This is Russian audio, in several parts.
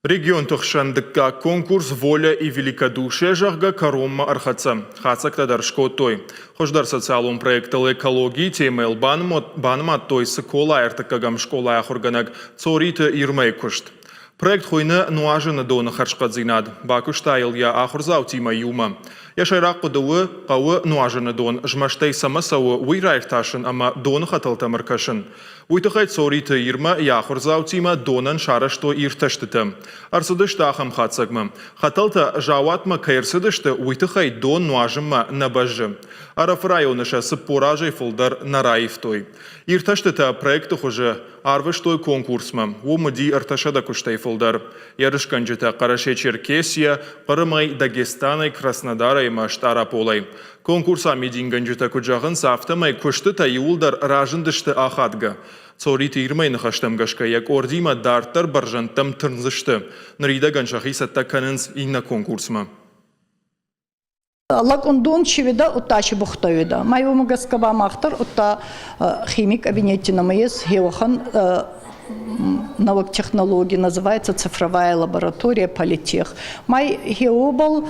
Регион тухшандыкка конкурс «Воля и великодушие» жагга коромма архаца. Хацакта даршкотой. Хождар социалум проектал экологии темел банмат той сыкола эртыккагам школа ахорганак цорита ирмей кушт. Проект хойны нуажыны дона харшкадзинад. Бакуштайл я ахурзау тима юма. Яшайрак кудуы кауы нуажыны дон жмаштай самасауы уйрайрташын ама дона хаталтамыркашын. Уйтахайт цорита ирма я ахурзау тима донан шарашто ирташтыты. Арсудышта ахам хатсагма. Хаталта жауатма кайрсыдышты уйтахайт дон нуажыма набажы. Араф районыша сыппоражай фулдар нараевтой. Ирташтыта проекты хуже арвыштой конкурсма. Умади арташада куштай фулдар. Ярышканжыта Караше Черкесия, Парамай Дагестана и Краснодара и Маштара полай. Конкурса мединганжыта куджагын сафтамай куштыта юлдар ражындышты ахадга. Цорит ирмай нахаштамгашка, як ордима дартар баржантам тырнзышты. Нарида ганшахи саттаканынс инна конкурсма. Лакондон чевида утачи бухтовида. Мою магаскава махтар ута химик кабинете на моес геохан новых технологий, называется цифровая лаборатория политех. Май геобал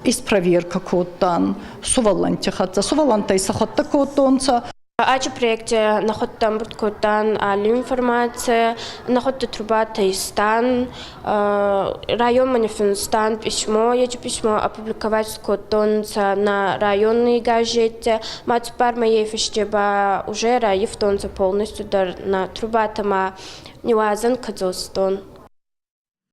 из проверка котан сувалантихатца сувалантай сахотта котонца. Ачи проекте находим бурткотан информация, находим труба Таистан, район Манифестан письмо, эти письмо опубликовать котонца на районной газете. Мать пар моей фиштеба уже раифтонца полностью на труба тама невазан Казахстан.